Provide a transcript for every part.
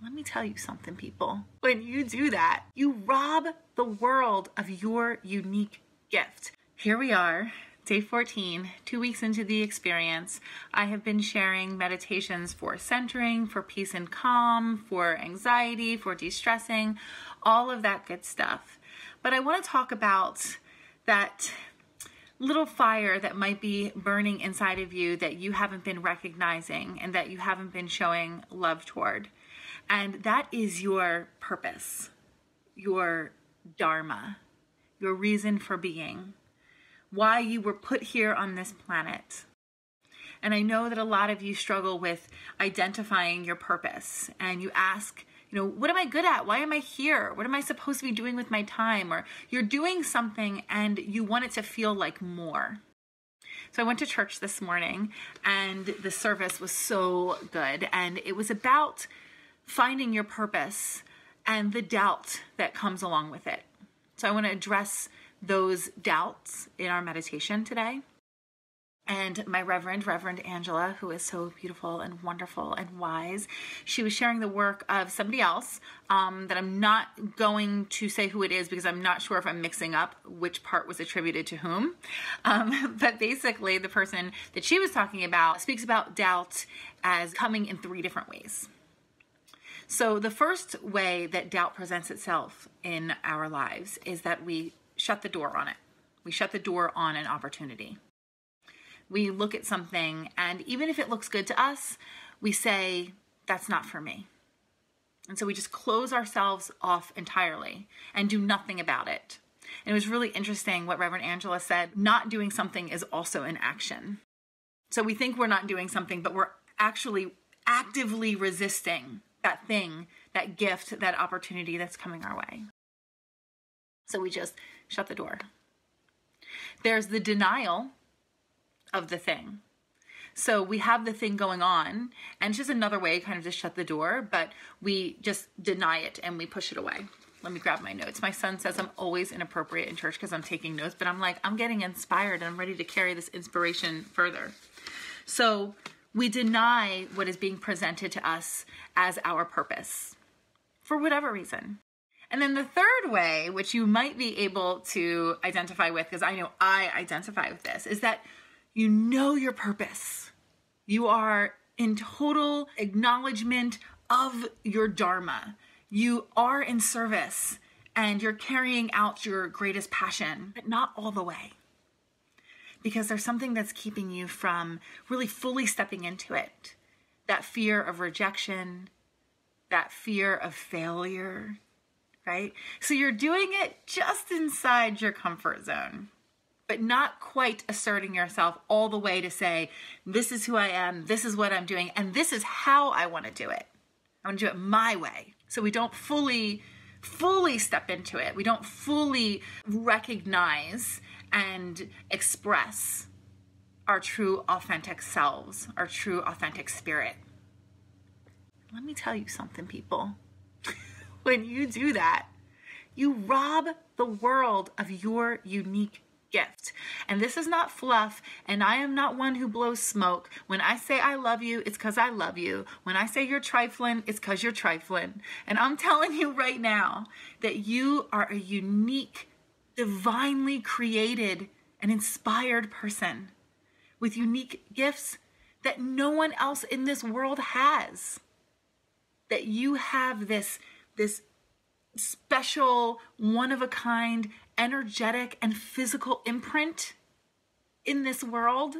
Let me tell you something, people. When you do that, you rob the world of your unique gift. Here we are, day 14, 2 weeks into the experience. I have been sharing meditations for centering, for peace and calm, for anxiety, for de-stressing, all of that good stuff. But I want to talk about that little fire that might be burning inside of you that you haven't been recognizing and that you haven't been showing love toward. And that is your purpose, your dharma, your reason for being, why you were put here on this planet. And I know that a lot of you struggle with identifying your purpose, and you ask, what am I good at? Why am I here? What am I supposed to be doing with my time? Or you're doing something and you want it to feel like more. So I went to church this morning and the service was so good. And it was about finding your purpose and the doubt that comes along with it. So I want to address those doubts in our meditation today. And my Reverend Angela, who is so beautiful and wonderful and wise, she was sharing the work of somebody else that I'm not going to say who it is because I'm not sure if I'm mixing up which part was attributed to whom. But basically the person that she was talking about speaks about doubt as coming in 3 different ways. So the first way that doubt presents itself in our lives is that we shut the door on it. We shut the door on an opportunity. We look at something, and even if it looks good to us, we say, that's not for me. And so we just close ourselves off entirely and do nothing about it. And it was really interesting what Reverend Angela said, not doing something is also an action. So we think we're not doing something, but we're actually actively resisting that thing, that gift, that opportunity that's coming our way. So we just shut the door. There's the denial of the thing. So we have the thing going on, and it's just another way kind of to shut the door, but we just deny it and we push it away. Let me grab my notes. My son says I'm always inappropriate in church because I'm taking notes, but I'm like, I'm getting inspired and I'm ready to carry this inspiration further. So we deny what is being presented to us as our purpose for whatever reason. And then the third way, which you might be able to identify with, because I know I identify with this, is that you know your purpose. You are in total acknowledgement of your dharma. You are in service and you're carrying out your greatest passion, but not all the way. Because there's something that's keeping you from really fully stepping into it. That fear of rejection, that fear of failure, right? So you're doing it just inside your comfort zone, but not quite asserting yourself all the way to say, this is who I am, this is what I'm doing, and this is how I want to do it. I want to do it my way. So we don't fully step into it. We don't fully recognize and express our true authentic selves, our true authentic spirit. Let me tell you something, people. When you do that, you rob the world of your unique gift. And this is not fluff, and I am not one who blows smoke. When I say I love you, it's because I love you. When I say you're trifling, it's because you're trifling. And I'm telling you right now that you are a unique, divinely created and inspired person with unique gifts that no one else in this world has. That you have this special, one-of-a-kind, energetic and physical imprint in this world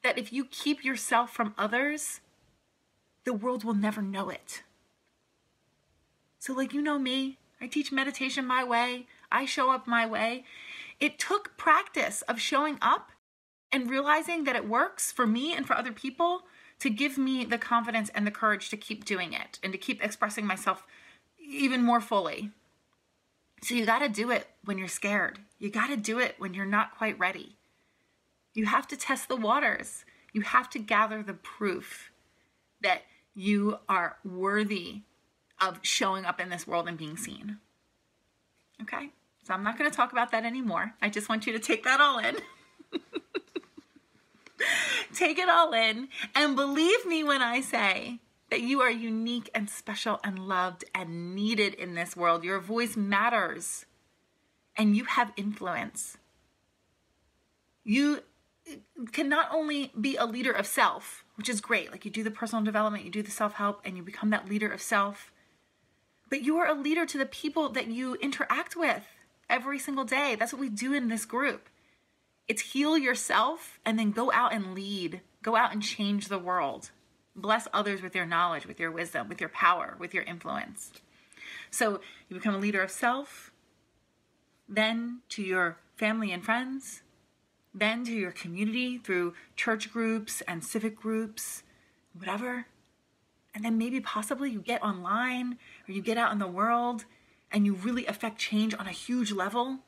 that if you keep yourself from others, the world will never know it. So like, you know me, I teach meditation my way. I show up my way. It took practice of showing up and realizing that it works for me and for other people to give me the confidence and the courage to keep doing it and to keep expressing myself even more fully. So you got to do it when you're scared. You got to do it when you're not quite ready. You have to test the waters. You have to gather the proof that you are worthy of showing up in this world and being seen. Okay? So I'm not going to talk about that anymore. I just want you to take that all in. Take it all in and believe me when I say that you are unique and special and loved and needed in this world. Your voice matters and you have influence. You can not only be a leader of self, which is great, like you do the personal development, you do the self-help, and you become that leader of self, but you are a leader to the people that you interact with every single day. That's what we do in this group. It's heal yourself and then go out and lead. Go out and change the world. Bless others with your knowledge, with your wisdom, with your power, with your influence. So you become a leader of self, then to your family and friends, then to your community through church groups and civic groups, whatever. And then maybe possibly you get online or you get out in the world and you really affect change on a huge level.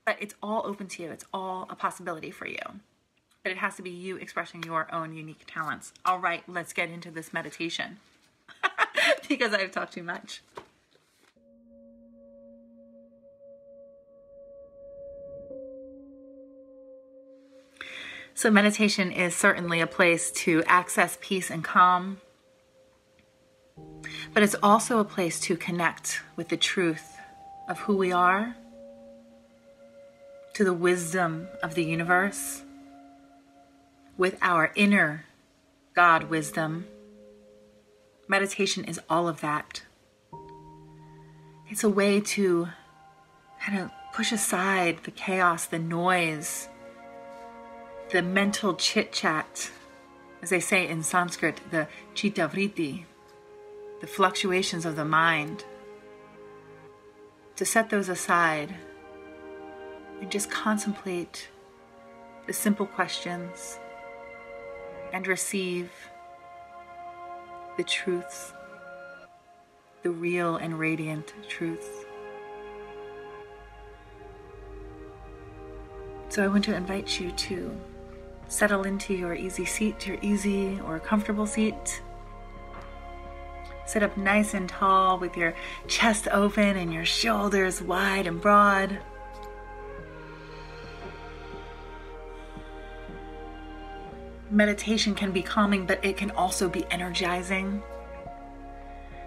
But it's all open to you. It's all a possibility for you. But it has to be you expressing your own unique talents. All right, let's get into this meditation because I've talked too much. So meditation is certainly a place to access peace and calm, but it's also a place to connect with the truth of who we are, to the wisdom of the universe, with our inner God wisdom. Meditation is all of that. It's a way to kind of push aside the chaos, the noise, the mental chit-chat, as they say in Sanskrit, the chitta vritti, the fluctuations of the mind, to set those aside and just contemplate the simple questions and receive the truths, the real and radiant truths. So I want to invite you to settle into your easy seat, your easy or comfortable seat. Sit up nice and tall with your chest open and your shoulders wide and broad. Meditation can be calming, but it can also be energizing.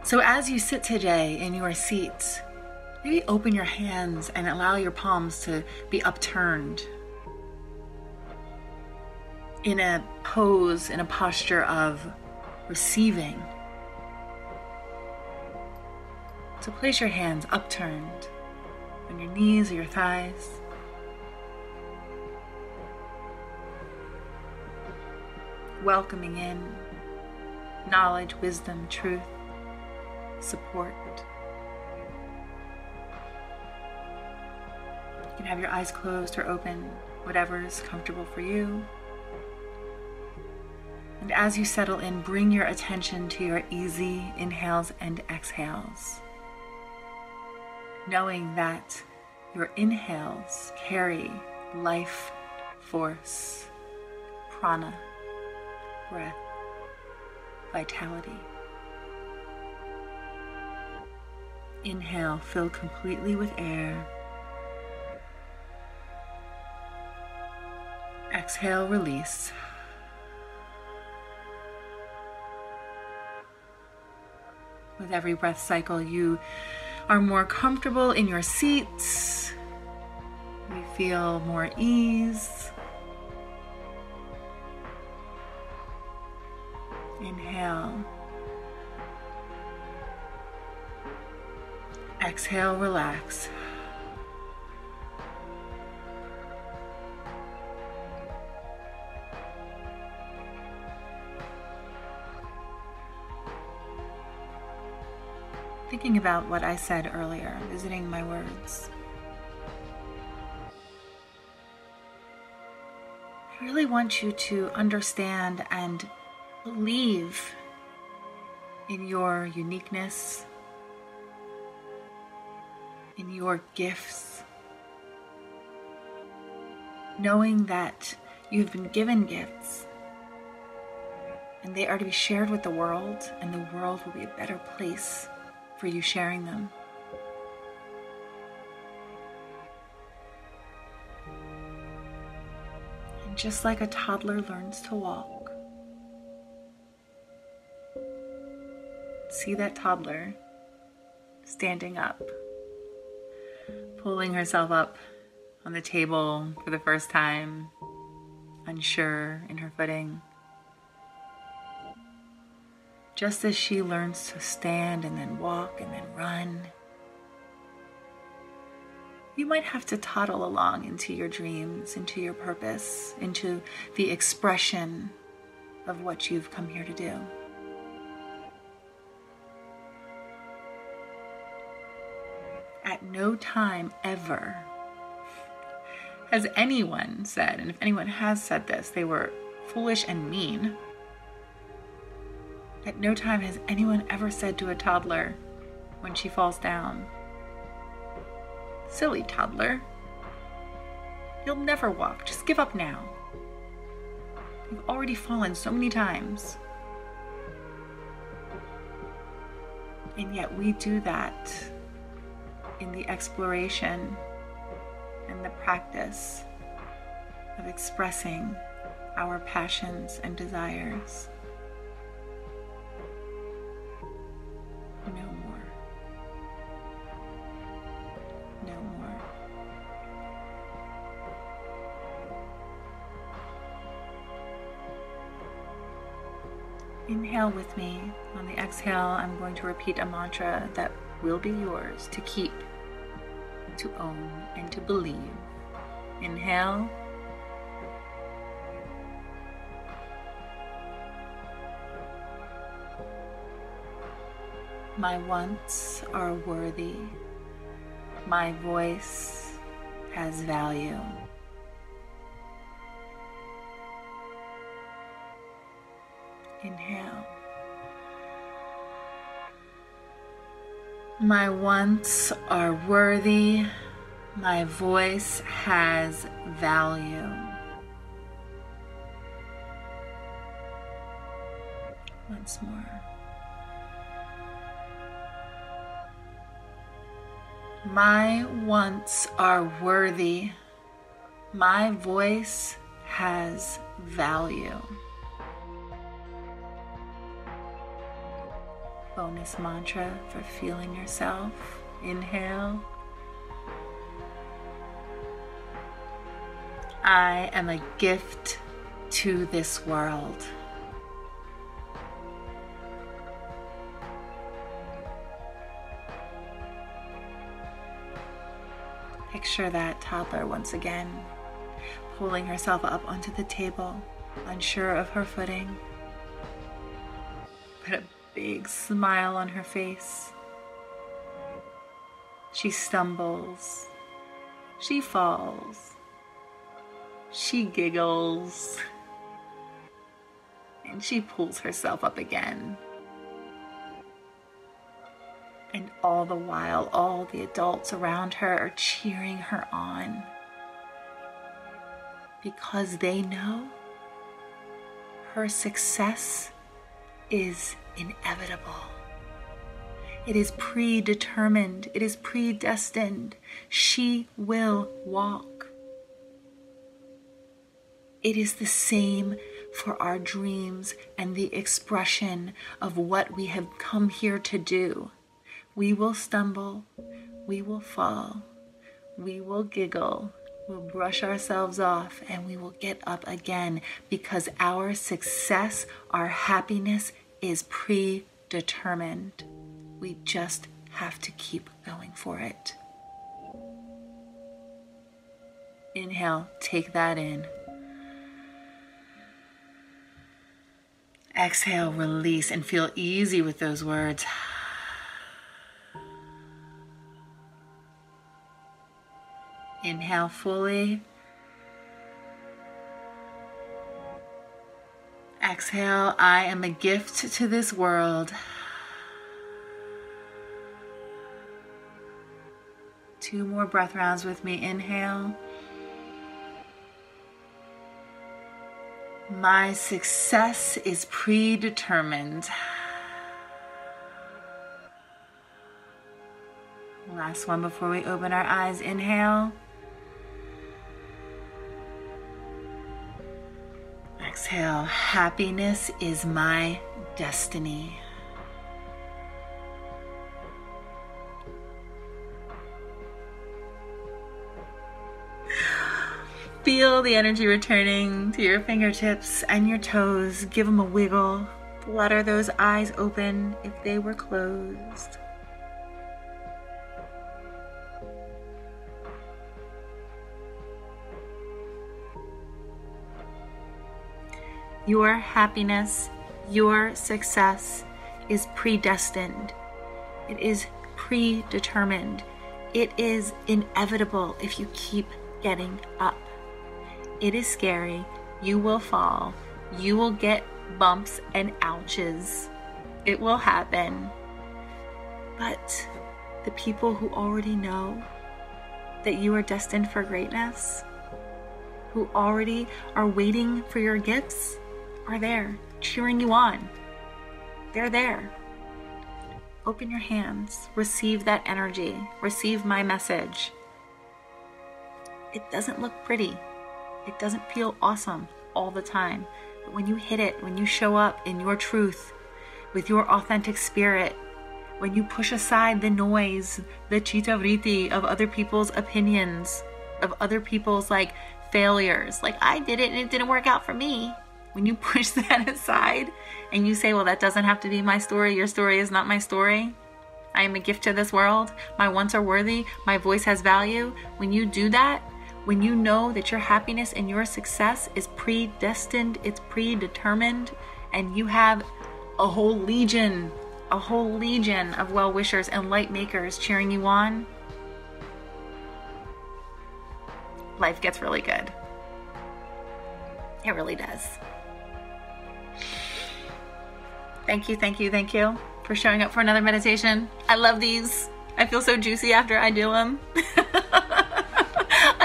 So as you sit today in your seat, maybe open your hands and allow your palms to be upturned in a pose, in a posture of receiving. So place your hands upturned on your knees or your thighs. Welcoming in knowledge, wisdom, truth, support. You can have your eyes closed or open, whatever's comfortable for you. And as you settle in, bring your attention to your easy inhales and exhales, knowing that your inhales carry life, force, prana, breath, vitality. Inhale, fill completely with air. Exhale, release. With every breath cycle, you are more comfortable in your seats. You feel more ease. Inhale. Exhale, relax. Thinking about what I said earlier, visiting my words. I really want you to understand and believe in your uniqueness, in your gifts, knowing that you've been given gifts and they are to be shared with the world, and the world will be a better place for you sharing them. And just like a toddler learns to walk, see that toddler standing up, pulling herself up on the table for the first time, unsure in her footing. Just as she learns to stand and then walk and then run, you might have to toddle along into your dreams, into your purpose, into the expression of what you've come here to do. At no time ever has anyone said, and if anyone has said this, they were foolish and mean. At no time has anyone ever said to a toddler when she falls down, "Silly toddler, you'll never walk, just give up now. You've already fallen so many times." And yet we do that in the exploration and the practice of expressing our passions and desires. No more. No more. Inhale with me. On the exhale, I'm going to repeat a mantra that will be yours to keep, to own, and to believe. Inhale. My wants are worthy. My voice has value. Inhale. My wants are worthy. My voice has value. Once more. My wants are worthy. My voice has value. Bonus mantra for feeling yourself. Inhale. I am a gift to this world. Picture that toddler once again, pulling herself up onto the table, unsure of her footing. Put a big smile on her face. She stumbles. She falls. She giggles. And she pulls herself up again. And all the while, all the adults around her are cheering her on because they know her success is inevitable. It is predetermined. It is predestined. She will walk. It is the same for our dreams and the expression of what we have come here to do. We will stumble, we will fall, we will giggle, we'll brush ourselves off, and we will get up again because our success, our happiness is predetermined. We just have to keep going for it. Inhale, take that in. Exhale, release, and feel easy with those words. Inhale fully. Exhale, I am a gift to this world. 2 more breath rounds with me. Inhale. My success is predetermined. Last one before we open our eyes. Inhale. Exhale. Happiness is my destiny. Feel the energy returning to your fingertips and your toes. Give them a wiggle. Flutter those eyes open if they were closed. Your happiness, your success is predestined. It is predetermined. It is inevitable if you keep getting up. It is scary. You will fall. You will get bumps and ouches. It will happen. But the people who already know that you are destined for greatness, who already are waiting for your gifts, are there, cheering you on. They're there. Open your hands. Receive that energy. Receive my message. It doesn't look pretty. It doesn't feel awesome all the time. But when you hit it, when you show up in your truth, with your authentic spirit, when you push aside the noise, the chitavriti of other people's opinions, of other people's failures, I did it and it didn't work out for me. When you push that aside and you say, well, that doesn't have to be my story. Your story is not my story. I am a gift to this world. My wants are worthy. My voice has value. When you do that, when you know that your happiness and your success is predestined, it's predetermined, and you have a whole legion of well-wishers and light makers cheering you on, life gets really good. It really does. Thank you for showing up for another meditation. I love these. I feel so juicy after I do them.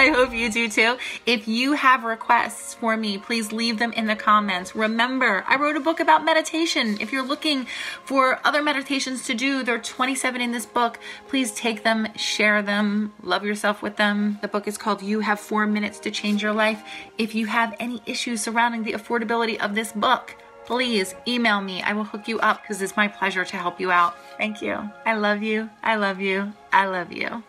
I hope you do too. If you have requests for me, please leave them in the comments. Remember, I wrote a book about meditation. If you're looking for other meditations to do, there are 27 in this book. Please take them, share them, love yourself with them. The book is called You Have 4 Minutes to Change Your Life. If you have any issues surrounding the affordability of this book, please email me. I will hook you up because it's my pleasure to help you out. Thank you. I love you. I love you. I love you.